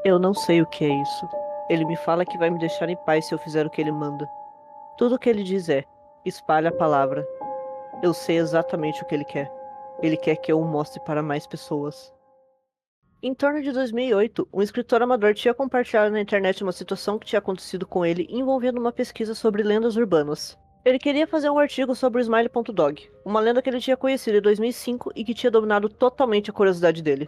Eu não sei o que é isso. Ele me fala que vai me deixar em paz se eu fizer o que ele manda. Tudo o que ele diz é: espalhe a palavra. Eu sei exatamente o que ele quer. Ele quer que eu o mostre para mais pessoas. Em torno de 2008, um escritor amador tinha compartilhado na internet uma situação que tinha acontecido com ele envolvendo uma pesquisa sobre lendas urbanas. Ele queria fazer um artigo sobre o Smiley.dog, uma lenda que ele tinha conhecido em 2005 e que tinha dominado totalmente a curiosidade dele.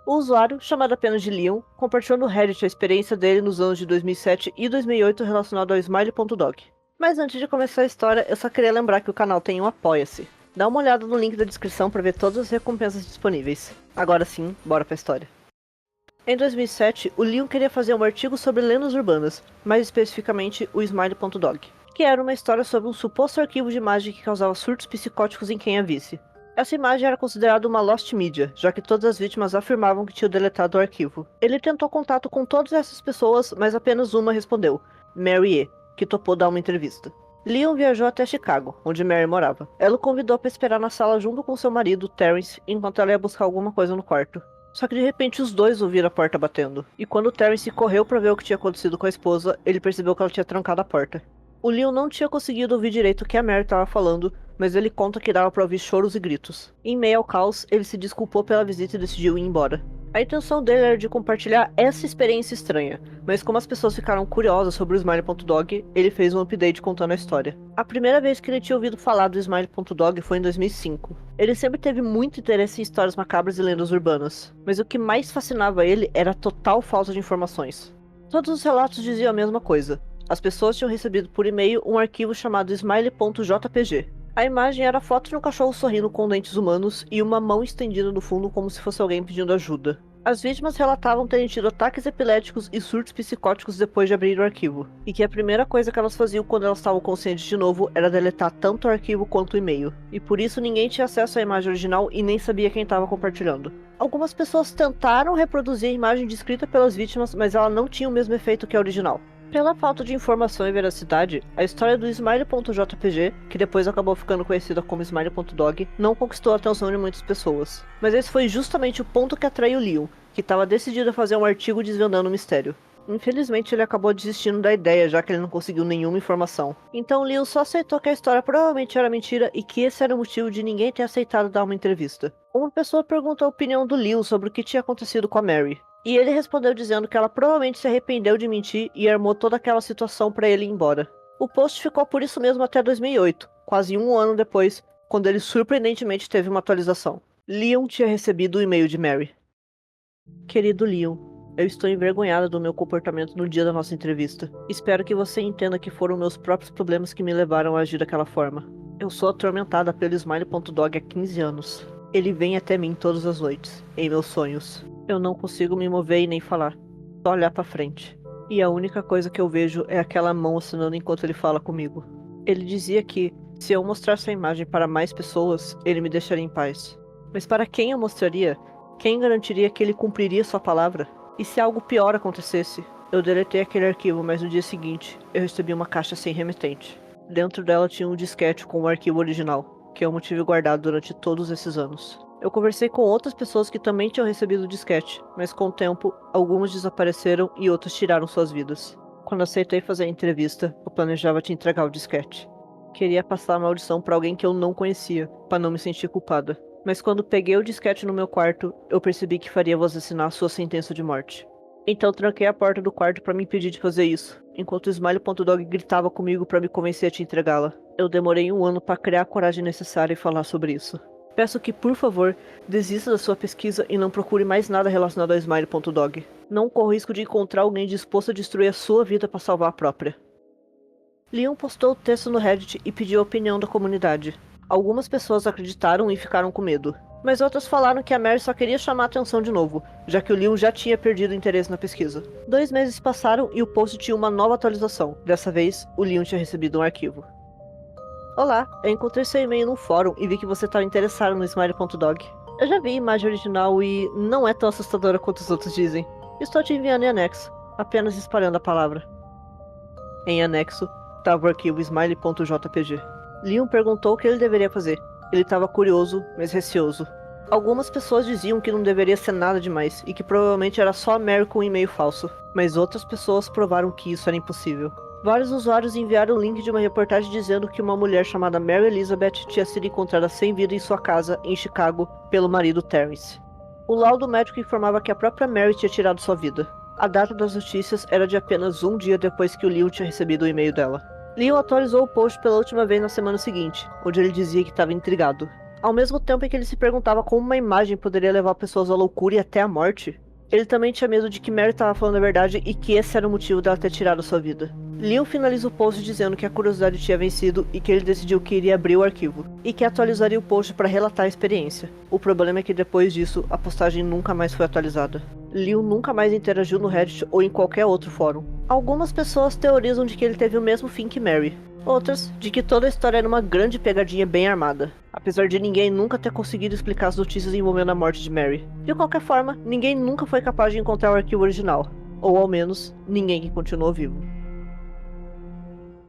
O usuário, chamado apenas de Leon, compartilhou no Reddit a experiência dele nos anos de 2007 e 2008 relacionado ao Smiley.dog. Mas antes de começar a história, eu só queria lembrar que o canal tem um Apoia-se. Dá uma olhada no link da descrição para ver todas as recompensas disponíveis. Agora sim, bora pra história. Em 2007, o Leon queria fazer um artigo sobre lendas urbanas, mais especificamente o Smiley.dog, que era uma história sobre um suposto arquivo de imagem que causava surtos psicóticos em quem a visse. Essa imagem era considerada uma lost media, já que todas as vítimas afirmavam que tinham deletado o arquivo. Ele tentou contato com todas essas pessoas, mas apenas uma respondeu, Mary E., que topou dar uma entrevista. Leon viajou até Chicago, onde Mary morava. Ela o convidou para esperar na sala junto com seu marido, Terence, enquanto ela ia buscar alguma coisa no quarto. Só que de repente os dois ouviram a porta batendo, e quando Terence correu para ver o que tinha acontecido com a esposa, ele percebeu que ela tinha trancado a porta. O Leon não tinha conseguido ouvir direito o que a Mary estava falando, mas ele conta que dava para ouvir choros e gritos. Em meio ao caos, ele se desculpou pela visita e decidiu ir embora. A intenção dele era de compartilhar essa experiência estranha, mas como as pessoas ficaram curiosas sobre o Smiley.dog, ele fez um update contando a história. A primeira vez que ele tinha ouvido falar do Smiley.dog foi em 2005. Ele sempre teve muito interesse em histórias macabras e lendas urbanas, mas o que mais fascinava ele era a total falta de informações. Todos os relatos diziam a mesma coisa. As pessoas tinham recebido por e-mail um arquivo chamado Smiley.jpg. A imagem era a foto de um cachorro sorrindo com dentes humanos e uma mão estendida no fundo como se fosse alguém pedindo ajuda. As vítimas relatavam terem tido ataques epiléticos e surtos psicóticos depois de abrir o arquivo, e que a primeira coisa que elas faziam quando elas estavam conscientes de novo era deletar tanto o arquivo quanto o e-mail, e por isso ninguém tinha acesso à imagem original e nem sabia quem estava compartilhando. Algumas pessoas tentaram reproduzir a imagem descrita pelas vítimas, mas ela não tinha o mesmo efeito que a original. Pela falta de informação e veracidade, a história do Smiley.jpg, que depois acabou ficando conhecida como Smiley.dog, não conquistou a atenção de muitas pessoas. Mas esse foi justamente o ponto que atraiu Leon, que estava decidido a fazer um artigo desvendando o mistério. Infelizmente, ele acabou desistindo da ideia, já que ele não conseguiu nenhuma informação. Então, Leon só aceitou que a história provavelmente era mentira e que esse era o motivo de ninguém ter aceitado dar uma entrevista. Uma pessoa perguntou a opinião do Leon sobre o que tinha acontecido com a Mary. E ele respondeu dizendo que ela provavelmente se arrependeu de mentir e armou toda aquela situação para ele ir embora. O post ficou por isso mesmo até 2008, quase um ano depois, quando ele surpreendentemente teve uma atualização. Leon tinha recebido o e-mail de Mary. Querido Leon, eu estou envergonhada do meu comportamento no dia da nossa entrevista. Espero que você entenda que foram meus próprios problemas que me levaram a agir daquela forma. Eu sou atormentada pelo Smiley.dog há 15 anos. Ele vem até mim todas as noites, em meus sonhos. Eu não consigo me mover e nem falar, só olhar pra frente. E a única coisa que eu vejo é aquela mão assinando enquanto ele fala comigo. Ele dizia que, se eu mostrasse a imagem para mais pessoas, ele me deixaria em paz. Mas para quem eu mostraria? Quem garantiria que ele cumpriria sua palavra? E se algo pior acontecesse? Eu deletei aquele arquivo, mas no dia seguinte, eu recebi uma caixa sem remetente. Dentro dela tinha um disquete com o arquivo original, que eu mantive guardado durante todos esses anos. Eu conversei com outras pessoas que também tinham recebido o disquete, mas com o tempo, algumas desapareceram e outras tiraram suas vidas. Quando aceitei fazer a entrevista, eu planejava te entregar o disquete. Queria passar a maldição para alguém que eu não conhecia, para não me sentir culpada. Mas quando peguei o disquete no meu quarto, eu percebi que faria você assinar a sua sentença de morte. Então tranquei a porta do quarto para me impedir de fazer isso, enquanto o Smiley.dog gritava comigo para me convencer a te entregá-la. Eu demorei um ano para criar a coragem necessária e falar sobre isso. Peço que, por favor, desista da sua pesquisa e não procure mais nada relacionado ao Smiley.dog. Não corra o risco de encontrar alguém disposto a destruir a sua vida para salvar a própria. Leon postou o texto no Reddit e pediu a opinião da comunidade. Algumas pessoas acreditaram e ficaram com medo, mas outras falaram que a Mary só queria chamar a atenção de novo, já que o Leon já tinha perdido o interesse na pesquisa. 2 meses passaram e o post tinha uma nova atualização. Dessa vez, o Leon tinha recebido um arquivo. Olá, eu encontrei seu e-mail no fórum e vi que você estava interessado no Smiley.dog. Eu já vi a imagem original e não é tão assustadora quanto os outros dizem. Estou te enviando em anexo, apenas espalhando a palavra. Em anexo, estava o arquivo Smiley.jpg. Leon perguntou o que ele deveria fazer. Ele estava curioso, mas receoso. Algumas pessoas diziam que não deveria ser nada demais e que provavelmente era só a Mary com um e-mail falso, mas outras pessoas provaram que isso era impossível. Vários usuários enviaram o link de uma reportagem dizendo que uma mulher chamada Mary Elizabeth tinha sido encontrada sem vida em sua casa, em Chicago, pelo marido Terrence. O laudo médico informava que a própria Mary tinha tirado sua vida. A data das notícias era de apenas um dia depois que o Leon tinha recebido o e-mail dela. Leon atualizou o post pela última vez na semana seguinte, onde ele dizia que estava intrigado. Ao mesmo tempo em que ele se perguntava como uma imagem poderia levar pessoas à loucura e até à morte, ele também tinha medo de que Mary estava falando a verdade e que esse era o motivo dela ter tirado sua vida. Leon finaliza o post dizendo que a curiosidade tinha vencido e que ele decidiu que iria abrir o arquivo, e que atualizaria o post para relatar a experiência. O problema é que depois disso, a postagem nunca mais foi atualizada. Leon nunca mais interagiu no Reddit ou em qualquer outro fórum. Algumas pessoas teorizam de que ele teve o mesmo fim que Mary, outras de que toda a história era uma grande pegadinha bem armada, apesar de ninguém nunca ter conseguido explicar as notícias envolvendo a morte de Mary. De qualquer forma, ninguém nunca foi capaz de encontrar o arquivo original, ou ao menos, ninguém que continuou vivo.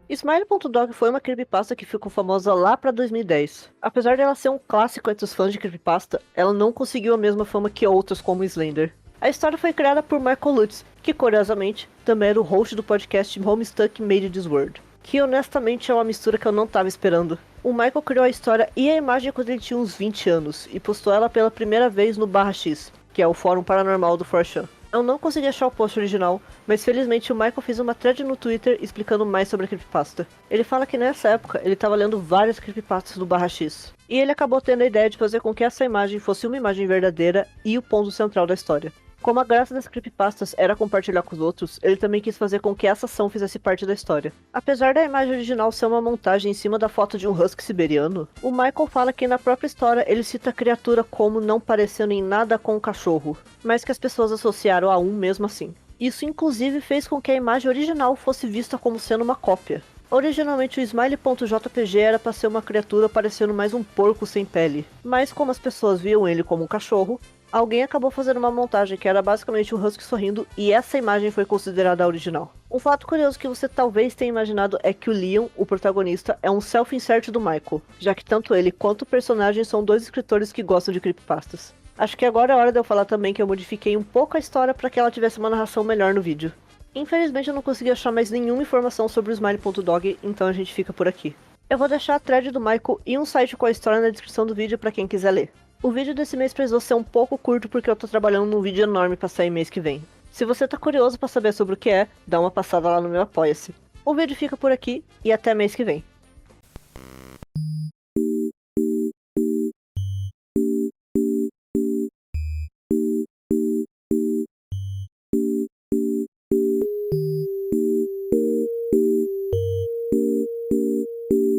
Smile.dog foi uma creepypasta que ficou famosa lá pra 2010. Apesar dela ser um clássico entre os fãs de creepypasta, ela não conseguiu a mesma fama que outras como Slender. A história foi criada por Michael Lutz, que curiosamente também era o host do podcast Homestuck Made This World, que honestamente é uma mistura que eu não tava esperando. O Michael criou a história e a imagem quando ele tinha uns 20 anos, e postou ela pela primeira vez no /X, que é o fórum paranormal do 4chan. Eu não consegui achar o post original, mas felizmente o Michael fez uma thread no Twitter explicando mais sobre a creepypasta. Ele fala que nessa época ele estava lendo várias creepypastas do /X, e ele acabou tendo a ideia de fazer com que essa imagem fosse uma imagem verdadeira e o ponto central da história. Como a graça das creepypastas era compartilhar com os outros, ele também quis fazer com que essa ação fizesse parte da história. Apesar da imagem original ser uma montagem em cima da foto de um husky siberiano, o Michael fala que na própria história ele cita a criatura como não parecendo em nada com um cachorro, mas que as pessoas associaram a um mesmo assim. Isso inclusive fez com que a imagem original fosse vista como sendo uma cópia. Originalmente o Smile.jpg era para ser uma criatura parecendo mais um porco sem pele, mas como as pessoas viam ele como um cachorro, alguém acabou fazendo uma montagem que era basicamente um husky sorrindo e essa imagem foi considerada a original. Um fato curioso que você talvez tenha imaginado é que o Leon, o protagonista, é um self-insert do Michael, já que tanto ele quanto o personagem são dois escritores que gostam de creepypastas. Acho que agora é hora de eu falar também que eu modifiquei um pouco a história para que ela tivesse uma narração melhor no vídeo. Infelizmente eu não consegui achar mais nenhuma informação sobre o Smile.dog, então a gente fica por aqui. Eu vou deixar a thread do Michael e um site com a história na descrição do vídeo para quem quiser ler. O vídeo desse mês precisou ser um pouco curto porque eu tô trabalhando num vídeo enorme pra sair mês que vem. Se você tá curioso pra saber sobre o que é, dá uma passada lá no meu Apoia-se. O vídeo fica por aqui e até mês que vem.